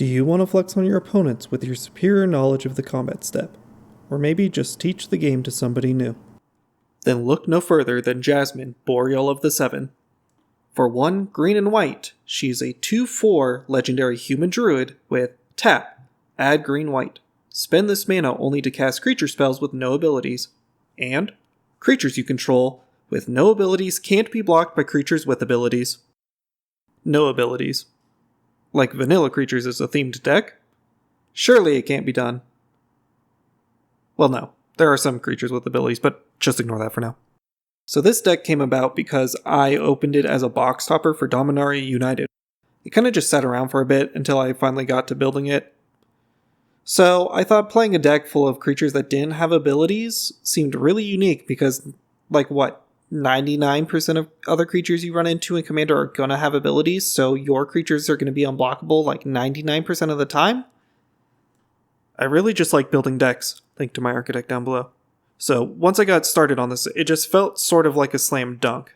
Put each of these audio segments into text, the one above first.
Do you want to flex on your opponents with your superior knowledge of the combat step? Or maybe just teach the game to somebody new? Then look no further than Jasmine Boreal of the Seven. For 1 green and white, she is a 2/4 legendary human druid with tap, add green white. Spend this mana only to cast creature spells with no abilities. And creatures you control with no abilities can't be blocked by creatures with abilities. No abilities. Like vanilla creatures is a themed deck? Surely it can't be done. Well, no. There are some creatures with abilities, but just ignore that for now. So this deck came about because I opened it as a box topper for Dominaria United. It kind of just sat around for a bit until I finally got to building it. So I thought playing a deck full of creatures that didn't have abilities seemed really unique because, 99% of other creatures you run into in Commander are gonna have abilities, so your creatures are gonna be unblockable 99% of the time? I really just like building decks, link to my architect down below. So once I got started on this, it just felt sort of like a slam dunk.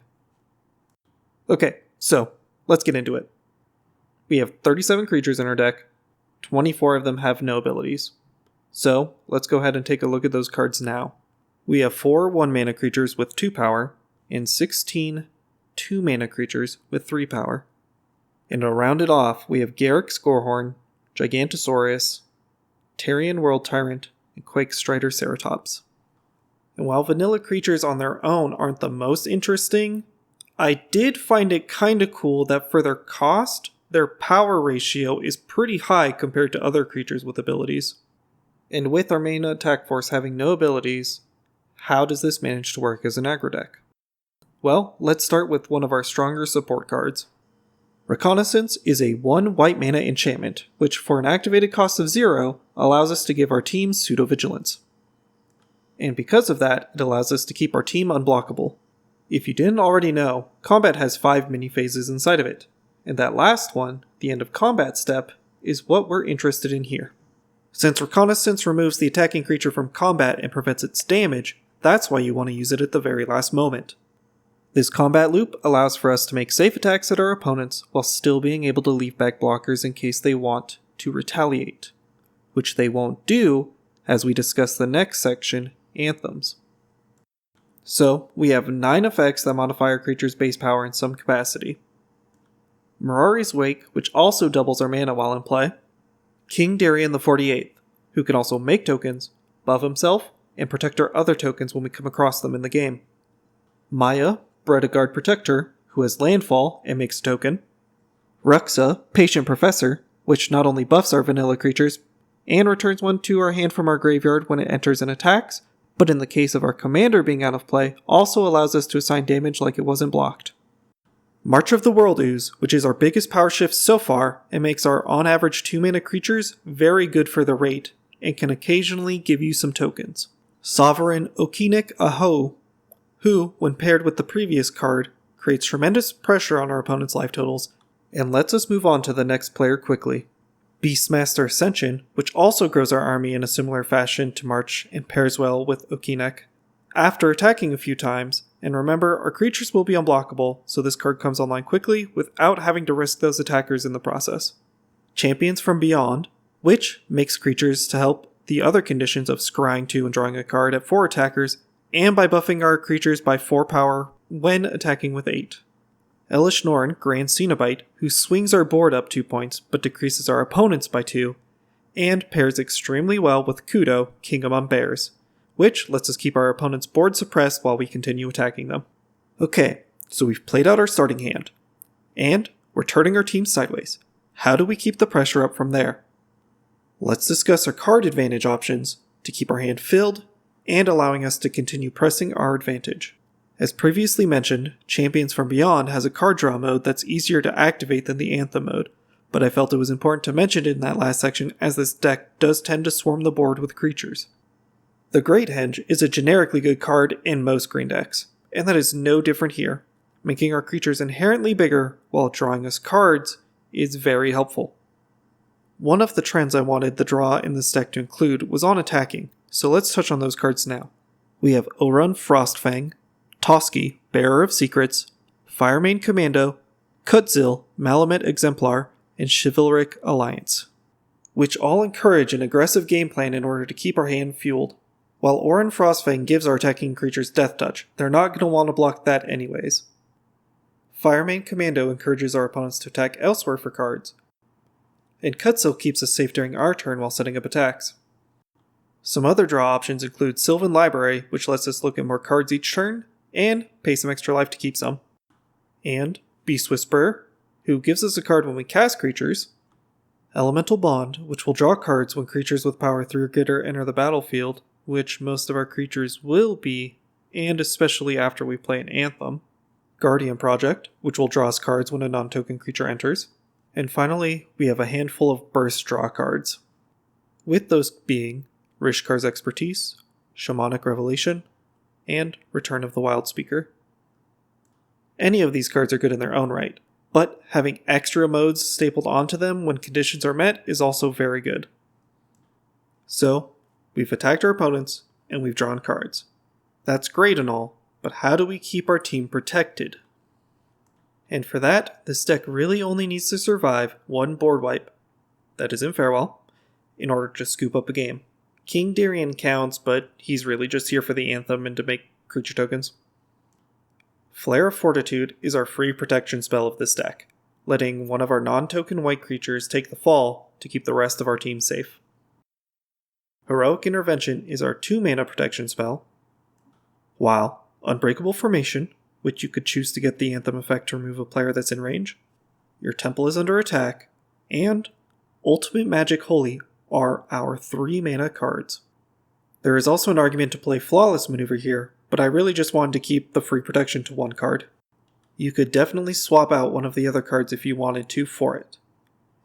Okay, so let's get into it. We have 37 creatures in our deck, 24 of them have no abilities. So let's go ahead and take a look at those cards now. We have 4 1-mana creatures with 2 power, and 16 2-mana creatures with 3 power. And to round it off, we have Garruk Scorehorn, Gigantosaurus, Tarian World Tyrant, and Quake Strider Ceratops. And while vanilla creatures on their own aren't the most interesting, I did find it kinda cool that for their cost, their power ratio is pretty high compared to other creatures with abilities. And with our main attack force having no abilities, how does this manage to work as an aggro deck? Well, let's start with one of our stronger support cards. Reconnaissance is a 1 white mana enchantment, which for an activated cost of 0, allows us to give our team pseudo-vigilance. And because of that, it allows us to keep our team unblockable. If you didn't already know, combat has 5 mini-phases inside of it, and that last one, the end of combat step, is what we're interested in here. Since Reconnaissance removes the attacking creature from combat and prevents its damage, that's why you want to use it at the very last moment. This combat loop allows for us to make safe attacks at our opponents while still being able to leave back blockers in case they want to retaliate, which they won't do as we discuss the next section, Anthems. So, we have 9 effects that modify our creature's base power in some capacity. Mirari's Wake, which also doubles our mana while in play. King Darien the 48th, who can also make tokens, buff himself, and protect our other tokens when we come across them in the game. Maya, Bredeguard Protector, who has landfall and makes a token. Ruxa, Patient Professor, which not only buffs our vanilla creatures, and returns one to our hand from our graveyard when it enters and attacks, but in the case of our commander being out of play, also allows us to assign damage like it wasn't blocked. March of the World Ooze, which is our biggest power shift so far, and makes our on-average 2-mana creatures very good for the rate, and can occasionally give you some tokens. Sovereign Okinik Aho, who, when paired with the previous card, creates tremendous pressure on our opponent's life totals, and lets us move on to the next player quickly. Beastmaster Ascension, which also grows our army in a similar fashion to March and pairs well with Okinek. After attacking a few times, and remember, our creatures will be unblockable, so this card comes online quickly without having to risk those attackers in the process. Champions from Beyond, which makes creatures to help the other conditions of scrying 2 and drawing a card at 4 attackers, and by buffing our creatures by 4 power when attacking with 8. Elish Norn, Grand Cenobite, who swings our board up 2 points but decreases our opponents by 2, and pairs extremely well with Kudo, King Among Bears, which lets us keep our opponent's board suppressed while we continue attacking them. Okay, so we've played out our starting hand, and we're turning our team sideways. How do we keep the pressure up from there? Let's discuss our card advantage options to keep our hand filled and allowing us to continue pressing our advantage. As previously mentioned, Champions from Beyond has a card draw mode that's easier to activate than the Anthem mode, but I felt it was important to mention it in that last section as this deck does tend to swarm the board with creatures. The Great Henge is a generically good card in most green decks, and that is no different here. Making our creatures inherently bigger while drawing us cards is very helpful. One of the trends I wanted the draw in this deck to include was on attacking, so let's touch on those cards now. We have Orun Frostfang, Toski, Bearer of Secrets, Firemane Commando, Kutzil, Malamet Exemplar, and Chivalric Alliance. which all encourage an aggressive game plan in order to keep our hand fueled. While Oran Frostfang gives our attacking creatures Death Touch, they're not going to want to block that anyways. Fireman Commando encourages our opponents to attack elsewhere for cards, and Cutsilk keeps us safe during our turn while setting up attacks. Some other draw options include Sylvan Library, which lets us look at more cards each turn, and pay some extra life to keep some. And Beast Whisperer, who gives us a card when we cast creatures. Elemental Bond, which will draw cards when creatures with power 3 or greater enter the battlefield, which most of our creatures will be, and especially after we play an Anthem. Guardian Project, which will draw us cards when a non-token creature enters. And finally, we have a handful of burst draw cards, with those being Rishkar's Expertise, Shamanic Revelation, and Return of the Wild Speaker. Any of these cards are good in their own right, but having extra modes stapled onto them when conditions are met is also very good. So, we've attacked our opponents, and we've drawn cards. That's great and all, but how do we keep our team protected? And for that, this deck really only needs to survive one board wipe, that is in Farewell, in order to scoop up a game. King Darien counts, but he's really just here for the Anthem and to make creature tokens. Flare of Fortitude is our free protection spell of this deck, letting one of our non-token white creatures take the fall to keep the rest of our team safe. Heroic Intervention is our 2-mana protection spell, while Unbreakable Formation, which you could choose to get the Anthem effect to remove a player that's in range, Your Temple is under attack, and Ultimate Magic Holy are our 3-mana cards. There is also an argument to play Flawless Maneuver here, but I really just wanted to keep the free protection to one card. You could definitely swap out one of the other cards if you wanted to for it.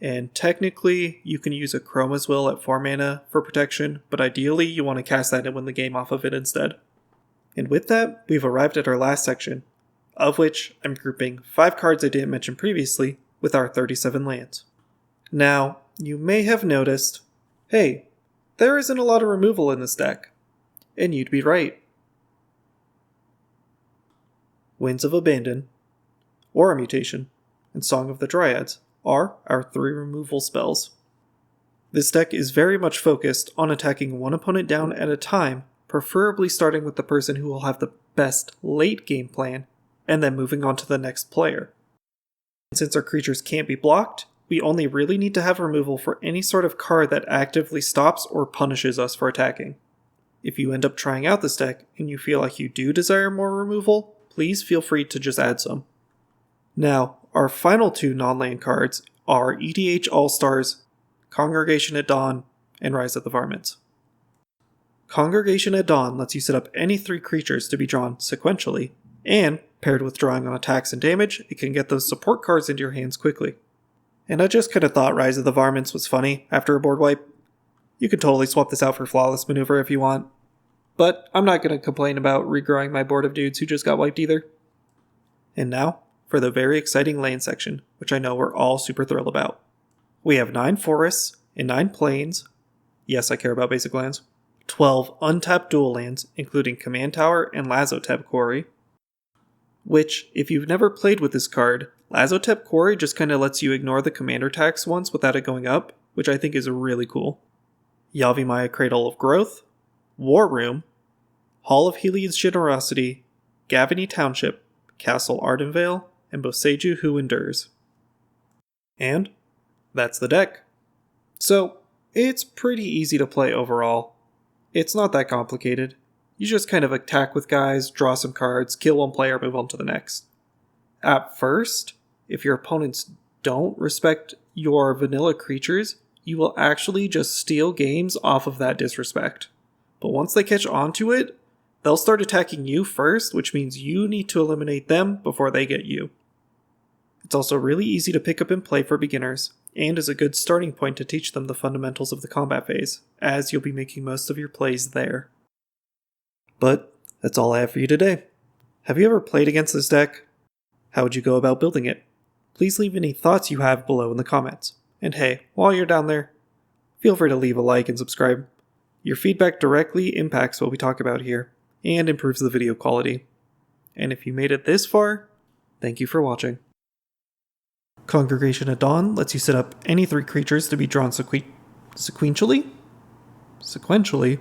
And technically, you can use a Chroma's Will at 4 mana for protection, but ideally you want to cast that and win the game off of it instead. And with that, we've arrived at our last section, of which I'm grouping 5 cards I didn't mention previously with our 37 lands. Now, you may have noticed, hey, there isn't a lot of removal in this deck. And you'd be right. Winds of Abandon, Aura Mutation, and Song of the Dryads are our 3 removal spells. This deck is very much focused on attacking one opponent down at a time, preferably starting with the person who will have the best late game plan, and then moving on to the next player. Since our creatures can't be blocked, we only really need to have removal for any sort of card that actively stops or punishes us for attacking. If you end up trying out this deck and you feel like you do desire more removal, please feel free to just add some. Now, our final 2 non-land cards are EDH All-Stars, Congregation at Dawn, and Rise of the Varmints. Congregation at Dawn lets you set up any 3 creatures to be drawn sequentially, and, paired with drawing on attacks and damage, it can get those support cards into your hands quickly. And I just kinda thought Rise of the Varmints was funny after a board wipe. You could totally swap this out for Flawless Maneuver if you want. But I'm not gonna complain about regrowing my board of dudes who just got wiped either. And now, for the very exciting land section, which I know we're all super thrilled about. We have 9 forests and 9 plains. Yes, I care about basic lands. 12 untapped dual lands, including Command Tower and Lazotep Quarry. Which, if you've never played with this card, Lazotep Quarry just kinda lets you ignore the commander tax once without it going up, which I think is really cool. Yavimaya Cradle of Growth, War Room, Hall of Heliod's Generosity, Gavany Township, Castle Ardenvale, and Boseiju Who Endures. And that's the deck. So, it's pretty easy to play overall. It's not that complicated. You just kind of attack with guys, draw some cards, kill one player, move on to the next. At first, if your opponents don't respect your vanilla creatures, you will actually just steal games off of that disrespect. But once they catch on to it, they'll start attacking you first, which means you need to eliminate them before they get you. It's also really easy to pick up and play for beginners, and is a good starting point to teach them the fundamentals of the combat phase, as you'll be making most of your plays there. But that's all I have for you today. Have you ever played against this deck? How would you go about building it? Please leave any thoughts you have below in the comments. And hey, while you're down there, feel free to leave a like and subscribe. Your feedback directly impacts what we talk about here, and improves the video quality. And if you made it this far, thank you for watching. Congregation at Dawn lets you set up any 3 creatures to be drawn Sequentially? Sequentially?